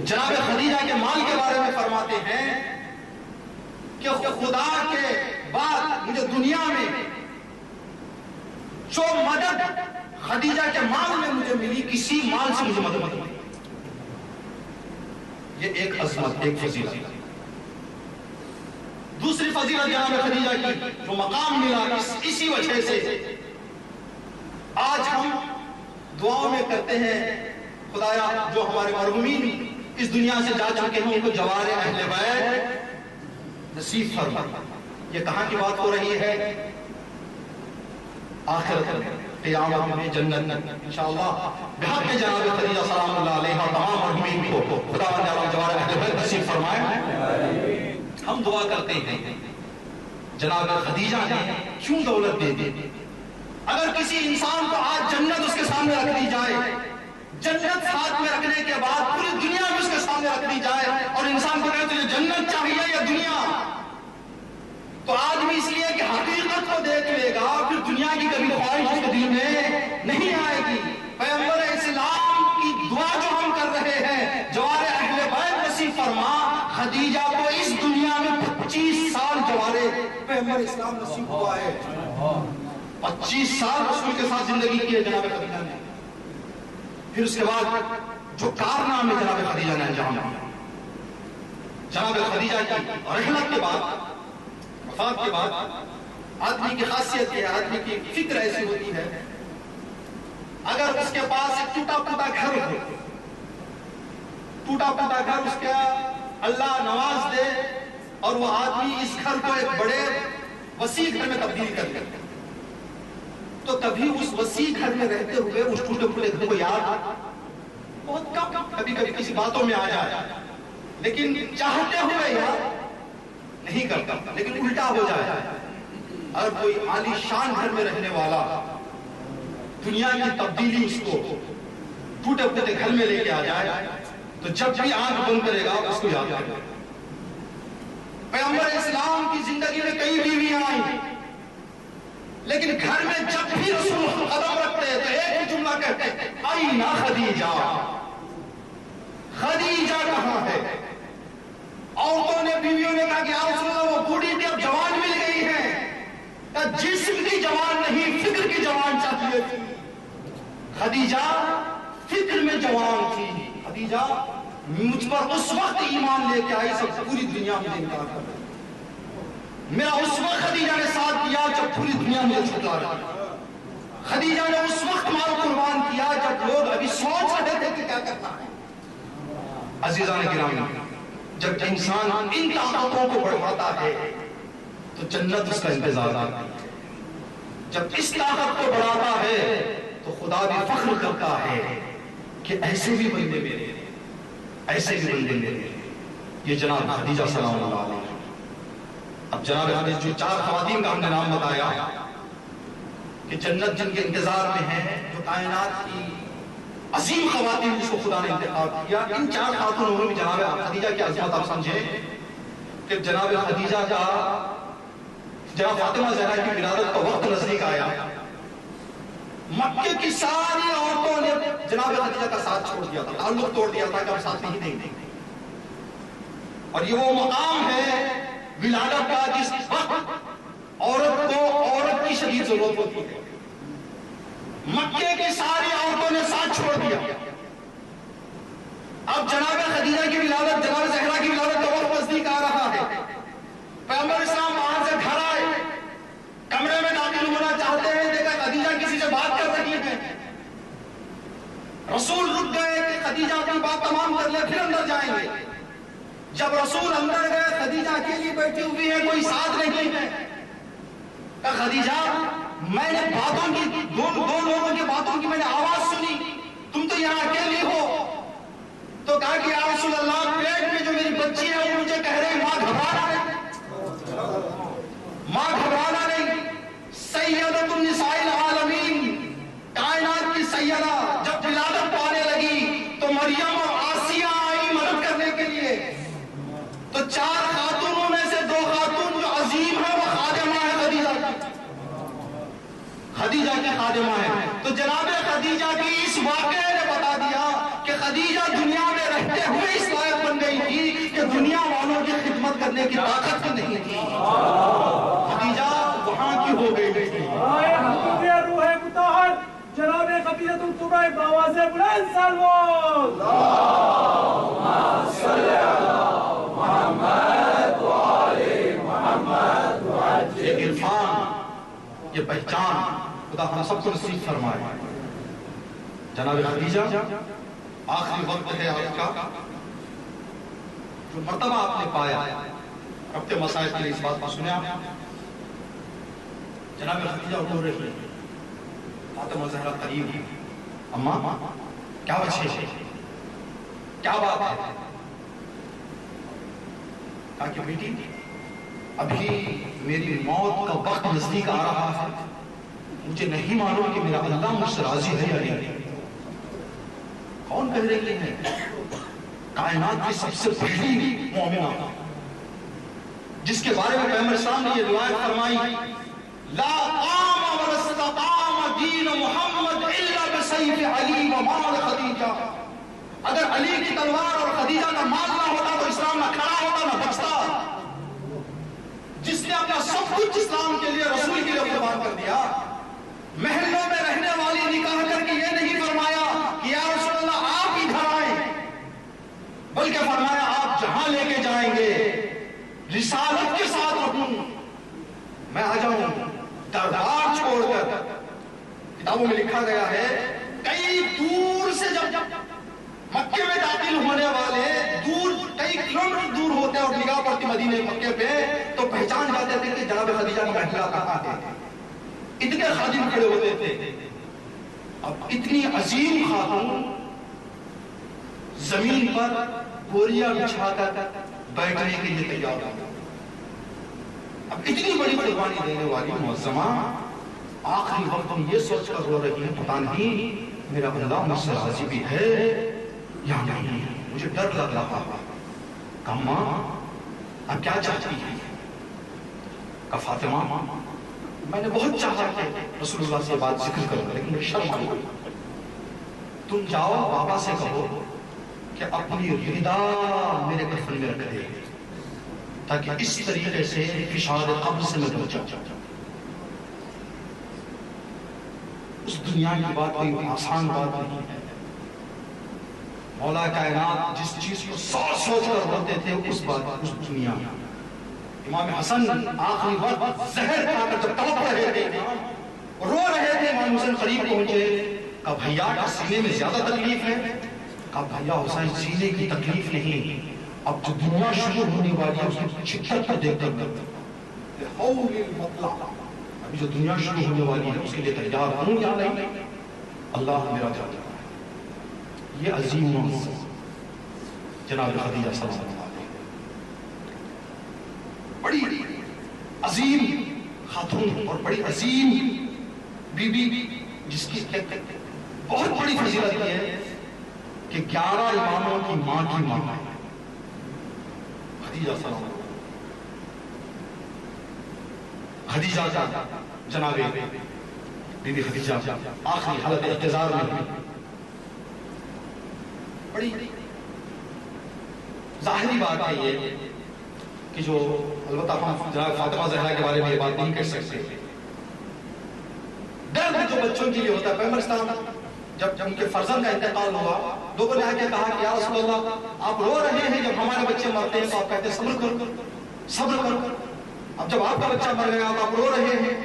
جناب خدیجہ کے مال کے بارے میں فرماتے ہیں کہ خدا کے بعد مجھے دنیا میں جو مدد خدیجہ کے مال میں مجھے ملی، کسی مال سے مجھے مدد ملی. یہ ایک عظمت، ایک فضیلت. دوسری فضیلت جناب خدیجہ کی جو مقام ملا اسی وجہ سے آج ہم دعاؤں میں کرتے ہیں خدایا جو ہمارے مرحومین اس دنیا سے جا چکے ہیں ان کو جوار اہل بیت نصیب فرما. یہ کہاں کی بات ہو رہی ہے؟ آخرت میں. قیامت میں جنت انشاءاللہ بحق کے جناب خدیجہ سلام اللہ علیہ تمام مرحومین کو خدا جوار اہل بیت نصیب فرمائے. ہم دعا کرتے ہیں جناب خدیجہ نے کیوں دولت دے دی؟ اگر کسی انسان کو آج جنت اس کے سامنے رکھ دی جائے، جنت ساتھ میں رکھنے کے بعد پوری دنیا بھی اس کے سامنے رکھ دی جائے اور انسان کو کہے تجھے جنت چاہیے یا دنیا، تو آدمی اس لیے کہ حقیقت کو دیکھ لے گا پھر دنیا کی کبھی خواہش اس کے دل میں نہیں آئے گی. پیغمبر اسلام کی دعا جو ہم کر رہے ہیں جوار اہل بیت نصیب فرما، خدیجہ کو اس دنیا میں 25 سال جوار پیغمبر اسلام نصیب ہوا ہے. 25 سال رسول کے ساتھ زندگی کی ہے جناب خدیجہ نے. پھر اس کے بعد جو کارنامے جناب خدیجہ نے انجام دیا، جناب خدیجہ کی رحلت کے بعد، وفات کے بعد، آدمی کی خاصیت ہے، آدمی کی فکر ایسی ہوتی ہے، اگر اس کے پاس ایک ٹوٹا پھوٹا گھر ہو، ٹوٹا پھوٹا گھر اس کا اللہ نواز دے اور وہ آدمی اس گھر کو ایک بڑے وسیع گھر میں تبدیل کر دے، تو کبھی اس وسیع گھر میں رہتے ہوئے اس ٹوٹے پھوٹے گھر کو یاد بہت کم، کبھی کبھی کسی باتوں میں آ جائے، لیکن چاہتے ہوئے یاد نہیں کرتا. لیکن الٹا ہو جائے، اگر کوئی عالی شان گھر میں رہنے والا دنیا کی تبدیلی اس کو ٹوٹے پھوٹے گھر میں لے کے آ جائے تو جب بھی آنکھ بند کرے گا اس کو یاد کرے گا. پیغمبر اسلام کی زندگی میں کئی بیویاں آئیں، لیکن گھر میں جب بھی رسول قدم رکھتے تو ایک ہی جملہ کہتے آئینہ خدیجہ، خدیجہ کہاں ہے؟ عورتوں نے، بیویوں نے کہا کہ یا رسول اللہ وہ بوڑھی تھی اب جوان مل گئی ہے. جسم کی جوان نہیں، فکر کی جوان چاہیے تھی. خدیجہ فکر میں جوان تھی. خدیجہ مجھ پر اس وقت ایمان لے کے آئی سب پوری دنیا میں انکار کر رہی. میرا اس وقت خدیجہ نے ساتھ دیا جب پوری دنیا مجھے جھٹلا رہی. خدیجہ نے اس وقت مال قربان کیا جب لوگ ابھی سوچ رہے تھے کہ کیا کرنا ہے. عزیزان گرامی، جب انسان ان طاقتوں کو بڑھاتا ہے تو جنت اس کا انتظار کرتی ہے. جب اس طاقت کو بڑھاتا ہے تو خدا بھی فخر کرتا ہے کہ ایسے بھی بندے میرے، ایسے بھی بندے میرے. یہ جناب خدیجہ سلام اللہ علیہ. اب جناب خدیجہ جو 4 خواتین کا ہم نے نام بتایا کہ جنت جن کے انتظار میں ہے، جو کائنات کی عظیم خواتین جس کو خدا نے انتخاب کیا، ان 4 خاتونوں میں بھی جناب خدیجہ کی عظمت آپ سمجھیں کہ جناب خدیجہ کا، جناب فاطمہ زہرا کی ولادت کا وقت نزدیک آیا، مکے کی ساری عورتوں نے جناب خدیجہ کا ساتھ چھوڑ دیا تھا، تعلق توڑ دیا تھا کہ ہم ساتھ نہیں دیں گے. اور یہ وہ مقام ہے ولادت کا جس وقت عورت کو عورت کی شدید ضرورت ہوتی ہے. مکے کی ساری عورتوں نے ساتھ چھوڑ دیا. اب جناب خدیجہ کی ولادت، جناب زہرا کی ولادت کا وقت نزدیک آ رہا ہے. پیغمبر اسلام باہر سے گھر آئے، کمرے میں داخل ہونا چاہتے ہیں، دیکھا خدیجہ کسی سے بات کر رہی ہے. رسول رک گئے کہ خدیجہ اپنی بات تمام کر لے پھر اندر جائیں گے. جب رسول اندر گئے خدیجہ اکیلی بیٹھی ہوئی ہے، کوئی ساتھ نہیں ہے. خدیجہ میں نے باتوں کی دو لوگوں کی باتوں کی میں نے آواز سنی، تم تو یہاں اکیلی ہو. تو کہا کہ یا رسول اللہ پیٹ میں جو میری بچی ہے وہ مجھے کہہ رہی ماں گھبرانا نہیں، ماں گھبرانا نہیں. سیدۃ النساء العالمین، کائنات کی سیدہ جب ولادت پانے لگی تو مریم اور آسیہ آئی مدد کرنے کے لیے. تو 4 خاتونوں میں سے 2 خاتون جو عظیم ہے وہ خادمہ ہے خدیجہ کی، خدیجہ کی خادمہ ہے. تو جناب خدیجہ کی اس واقعے نے بتا دیا کہ خدیجہ دنیا میں رہتے ہوئے اس لائق بن گئی تھی کہ دنیا والوں کی خدمت کرنے کی طاقت ہی نہیں تھی. خدیجہ وہاں کی ہو گئی تھی. روح مطہر جناب خدیجہ الکبریٰ بآواز بلند سلوات اللہم صلی علی محمد وآل محمد. یہ عرفان، یہ پہچان خدا ہم سب کو نصیب فرمائے. جناب خدیجہ آخری وقت ہے آپ کا، جو مرتبہ آپ نے پایا اپنے مسائل کے لیے اس بات کو سنیا. جناب خدیجہ رو رہی ہے، فاطمہ زہرا قریب ہے، اماں کیا وجہ ہے، کیا بات ہے؟ کہا کہ بیٹی ابھی میری موت کا وقت نزدیک آ رہا ہے، مجھے نہیں معلوم کہ میرا اللہ مجھ سے راضی ہے یا نہیں۔ کون کہہ رہی ہے؟ کائنات کی سب سے پہلی مومنہ جس کے بارے میں پیغمبر اسلام نے یہ روایت فرمائی، لا قام ولا استقام دین محمد الا بسیف علی و مال خدیجہ۔ اگر علی کی تلوار اور خدیجہ کا مال نہ ہوتا تو اسلام نہ کھڑا ہوتا نہ بچتا۔ جس نے اپنا سب کچھ اسلام کے لیے رسول کے لیے قربان کر دیا، محلوں میں رہنے والی نکاح کر کے یہ نہیں فرمایا کہ یا رسول اللہ آپ ہی گھر آئیں، بلکہ فرمایا آپ جہاں لے کے جائیں گے رسالت کے ساتھ رکھوں، میں آ جاؤں دربار چھوڑ کر۔ کتابوں میں لکھا گیا ہے کئی دور سے جب مکے میں داخل ہونے والے دور کئی کلومیٹر دور ہوتے اور نگاہ پڑتی مدینے مکے پہ تو پہچان جاتے تھے کہ جناب خدیجہ کا محلہ کہاں ہے۔ اتنے خادم کھڑے ہوتے تھے۔ اب اتنی عظیم خاتون زمین پر بوریاں بچھا کر بیٹھنے کے لیے تیار ہو۔ اب اتنی بڑی قربانی دینے والی معظمہ آخری وقت میں یہ سوچ کر رو رہی ہے پتہ نہیں میرا اللہ مجھ سے راضی بھی ہے یا نہیں، مجھے ڈر لگ رہا ہے۔ کہا ماں اب کیا چاہتی ہے؟ کہا فاطمہ میں نے بہت چاہا کہ رسول اللہ سے بات ذکر کروں لیکن مجھے شرم آئی۔ تم جاؤ بابا سے کہو کہ اپنی ردا میرے کفن میں رکھ دے تاکہ اس طریقے سے فشار قبر سے میں بچ جاؤں۔ اس دنیا کی بات کوئی آسان بات نہیں ہے۔ مولا کائنات جس چیز کو سوچ سوچ کر بولتے تھے اس بات اس دنیا۔ امام حسن آخری وقت زہر کھا کر جب تڑپ رہے تھے رو رہے تھے، امام حسن قریب پہنچے، کہا بھیا کیا سینے میں زیادہ تکلیف ہے؟ کہا بھیا حسین سینے کی تکلیف نہیں، اب جو دنیا شروع ہونے والی ہے اس کی شدت کو دیکھ کر ابھی جو دنیا شروع ہونے والی ہے اس کے لیے تیار ہوں یا نہیں؟ اللہ میرا جانتا ہے۔ یہ عظیم معجزہ جناب خدیجہ صلی اللہ علیہ وسلم بڑی عظیم خاتون اور بڑی عظیم بی بی جس کی بہت بڑی فضیلت یہ ہے کہ 11 اماموں کی ماں کی ماں خدیجہ صلی اللہ علیہ وسلم۔ خدیجہ کا جناب بی بی خدیجہ آخری حالت اعتذار میں ہوئی۔ بڑی ظاہری بات ہے یہ کہ جو البتہ ہم جناب فاطمہ زہرا کے بارے میں یہ بات نہیں کر سکتے، درد جو بچوں کے لیے ہوتا ہے۔ پیغمبر اسلام جب ان کے فرزند کا انتقال ہوا لوگوں نے آ کے کہا کہ یا رسول اللہ آپ رو رہے ہیں جب ہمارے بچے مرتے ہیں تو آپ کہتے ہیں صبر کرو صبر کرو، اب جب آپ کا بچہ مر گیا تو آپ رو رہے ہیں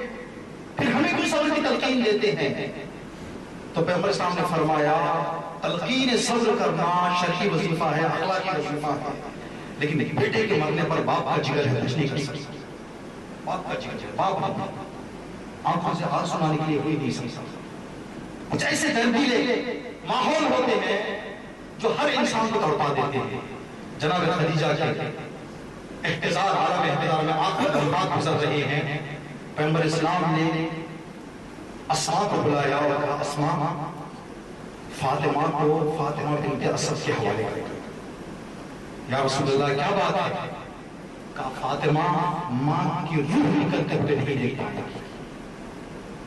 پھر ہمیں کیوں صبر کی تلقین دیتے ہیں؟ تو پیغمبر اسلام نے فرمایا تلقین صبر کرنا شرعی وظیفہ ہے، اخلاقی وظیفہ ہے، لیکن بیٹے کے مرنے پر باپ کا جگر ہے، کچھ نہیں کر سکتا۔ باپ کا جگر ہے، باپ آنکھوں سے ہاتھ سنانے کے لیے کوئی نہیں سکتا۔ کچھ ایسے دردیلے ماحول ہوتے ہیں جو ہر انسان کو تڑپا دیتے ہیں۔ جناب خدیجہ کے احتضار عالم احتضار میں آخری لمحات گزر رہے ہیں، پیغمبر اسلام نے اسماء کو بلایا اور کہا اسماء فاطمہ کو فاطمہ بنت اسد کے حوالے کرو۔ یا رسول اللہ کیا بات ہے؟ کہا فاطمہ ماں کی روح نکلتے ہوئے نہیں دیکھ پائے گی،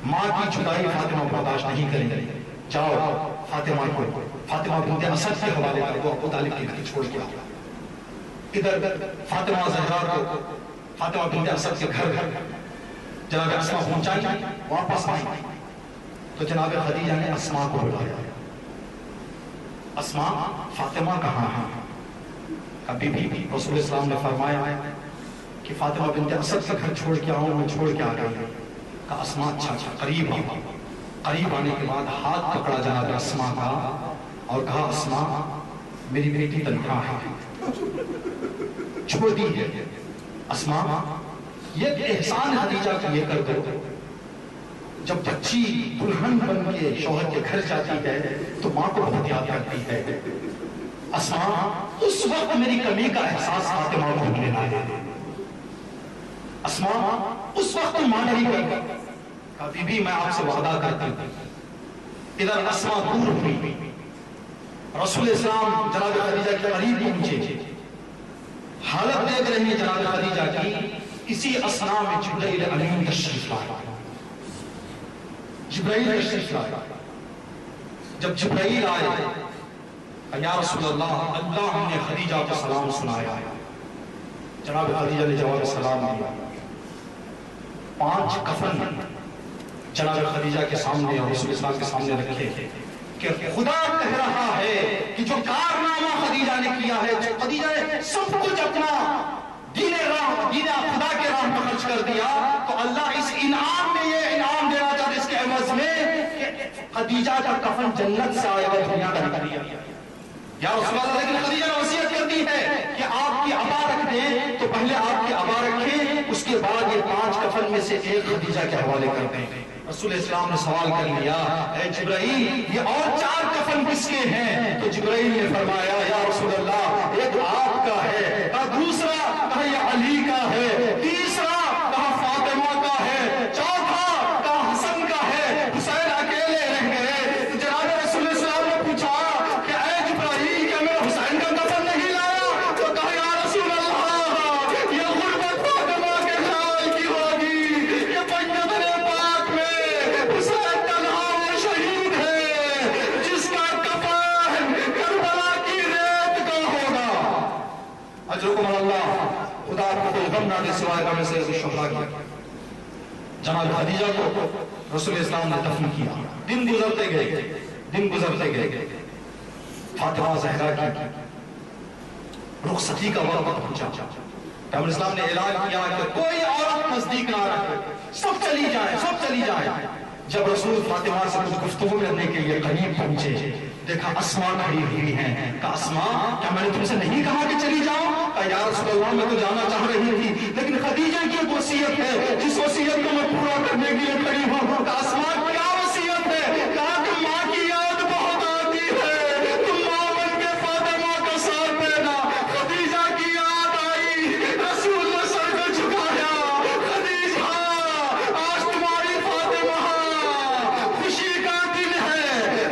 ماں کی جدائی فاطمہ برداشت نہیں کریں گے، جاؤ فاطمہ کو فاطمہ بنت اسد کے حوالے کرو، ابو طالب کے گھر چھوڑ کے آؤ۔ ادھر فاطمہ زہرا کو فاطمہ بنت اسد کے گھر جناب اسماء پہنچائی، واپس آئی تو جناب خدیجہ نے اسماء کو بلایا، اسماء فاطمہ کہاں ہے؟ کبھی بھی رسول اسلام نے فرمایا کہ فاطمہ بنت اسد کا گھر چھوڑ کے آؤں، میں چھوڑ کے آ گئی۔ کہا اسماء اچھا قریب آؤ۔ قریب آنے کے بعد ہاتھ پکڑا جناب اسماء کا اور کہا اسماء میری بیٹی تنہا ہے، چھوڑ دی ہے۔ اسماء یہ احسان خدیجہ کی یہ کر دو، جب بچی دلہن بن کے شوہر کے گھر جاتی ہے تو ماں کو بہت یاد کرتی ہے. اسماء اس وقت میری کمی کا احساس فاطمہ کو ہونے لگا. اسماء اس وقت ماں نہیں کہا بی بی میں آپ سے وعدہ کرتی ہوں. ادھر اسماء دور ہوئی، رسول اسلام جناب خدیجہ کے قریب پہنچے، حالت دیکھ رہے ہیں جناب خدیجہ کی. اسی اثناء میں جبرائیل امین تشریف لائے. جبرائیل تشریف لائے. جب جبرائیل آئے، یا رسول اللہ، اللہ نے خدیجہ کو سلام سنایا. جناب خدیجہ نے جواب سلام دیا. 5 کفن جناب خدیجہ کے سامنے اور رسول اسلام کے سامنے رکھے کہ خدا کہہ رہا ہے کہ جو کارنامہ خدیجہ نے کیا ہے، جو خدیجہ نے سب کچھ اپنا دین خدا کے راہ میں خرچ کر دیا، تو اللہ اس انعام میں یہ انعام دینا چاہتا ہے اس کے عوض میں کہ خدیجہ کا کفن جنت سے آئے گا دنیا کا نکلیا. یا رسول اللہ، لیکن خدیجہ نے وصیت کر دی ہے کہ آپ کی عبا رکھ دیں، تو پہلے آپ کی عبا رکھیں، اس کے بعد یہ 5 کفن میں سے ایک خدیجہ کے حوالے کر دیں. رسول اسلام نے سوال کر لیا، اے جبرائیل، یہ اور 4 کفن کس کے ہیں؟ تو جبرائیل نے فرمایا، یا رسول اللہ، ایک آپ کا ہے، دوسرا کہا یہ علی کا ہے، تیسرا کہا فاطمہ کا ہے، چوتھا کہا حسن کا ہے، حسین اکیلے رہ گئے. جناب رسول اسلام نے پوچھا کہ اے جبرائیل، کیا میں حسین کا کفن نہیں لایا؟ تو کہا یا رسول اللہ، یہ غربت فاطمہ کے خیال کی ہوگی، یہ پنجابن پاک میں حسین تنہا وہ شہید ہے جس کا کفن کربلا کی ریت کا ہوگا. اجرکم اللہ، خدا کو کوئی غم نہ دے سوائے غم سے شہدا کی. جناب خدیجہ کو رسول اسلام نے دفن کیا. دن گزرتے گئے، فاطمہ زہرا کی رخصتی کا وقت پہنچا. پیغمبر اسلام نے اعلان کیا کہ کوئی عورت نزدیک نہ رکھے، سب چلی جائیں. جب رسول فاطمہ سے کچھ گفتگو کرنے کے لیے قریب پہنچے، دیکھا اسماء کھڑی ہوئی ہیں. کہا اسماء، کیا میں نے تم سے نہیں کہا کہ چلی جاؤ؟ کہا یا رسول اللہ، میں تو جانا چاہ رہی تھی، لیکن خدیجہ کی ایک وصیت ہے جس وصیت کو میں پورا کرنے کے لیے کھڑی ہوں. کہا اسماء، کیا وصیت ہے؟ کہا کہ ماں کی یاد بہت آتی ہے، تم ماں بن کے فاطمہ کا ساتھ دینا. خدیجہ کی یاد آئی، رسول نے سر کو جھکایا. خدیجہ، آج تمہاری فاطمہ خوشی کا دن ہے.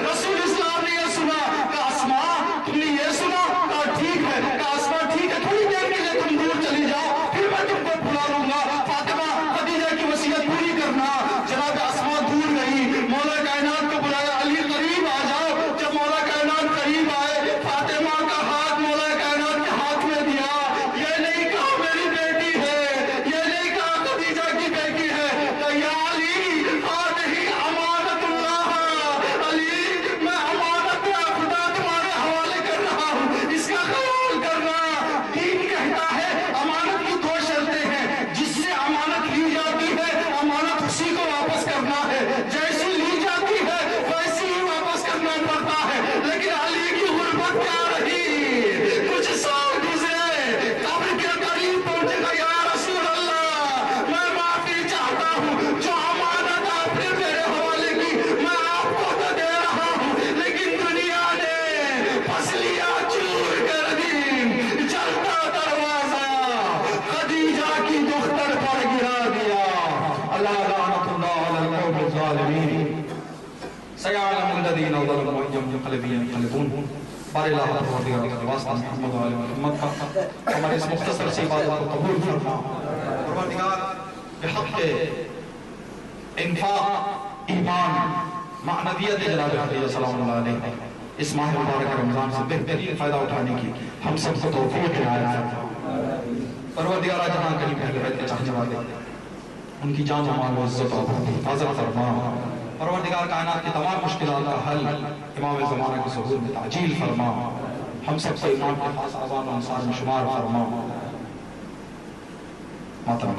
رسول اسلام نے یہ سنا. کہا اسماء، تم نے یہ سنا؟ کہا ٹھیک ہے. کہا اسماء ٹھیک ہے، تھوڑی دیر کے لیے تم دور چلی جاؤ، پھر میں تم کو بلا لوں گا. فاطمہ، خدیجہ کی وصیت پوری کرنا. جناب اسماء دور گئی، مولا کائنات کو بلایا، علی قریب آ جاؤ. جب مولا کائنات قریب آئے، فاطمہ کا ہاتھ مولا کائنات کے ہاتھ میں دیا. یہ نہیں کہا میری بیٹی ہے، یہ نہیں کہا خدیجہ کی بیٹی ہے. کہا یا علی، ہذہ امانت اللہ. علی، میں امانت خدا تمہارے حوالے کر رہا ہوں، اس کا خیال کرنا. دین کہتا ہے امانت کی 2 شرطیں ہیں. جس سے امانت لی جاتی ہے، امانت اسی کو واپس کرنا ہے. جیسی لی جاتی ہے ویسی ہی واپس کرنا پڑتا ہے. لیکن علی کی غربت کیا رہی؟ کچھ سال گزرے، قبر کے قریب پہنچے گا. یا رسول اللہ، میں معافی چاہتا ہوں، جو امانت آپ نے میرے حوالے کی میں آپ کو تو دے رہا ہوں، لیکن دنیا نے فصلیاں چور کر دی. چلتا دروازہ خدیجہ کی دختر پر گرا دیا. اللہ لعنت اللہ علی القوم الظالمین. سیعلم الذین ظلموا أَيَّ منقلب ينقلبون. بار اللہ پروردگار کا واسطہ محمد و آل محمد کا ہمارے اس مختصر سی عبادت کو قبول فرما. پروردگار بحق انفاق ایمان معنویت جناب خدیجہ سلام اللہ علیہ اس ماہ مبارک رمضان سے بہترین فائدہ اٹھانے کی ہم سب کو توفیق عنایت فرما. پروردگار جہاں کہیں پہلے بیت کے چاہنے والے ان کی جان و مال و عزت و حفاظت فرما. پروردگار کائنات کی تمام مشکلات کا حل امام زمانہ کے ظہور میں تعجیل فرما. ہم سب سے ایمان کے خاص اعزان و انصار میں شمار فرما. ماتم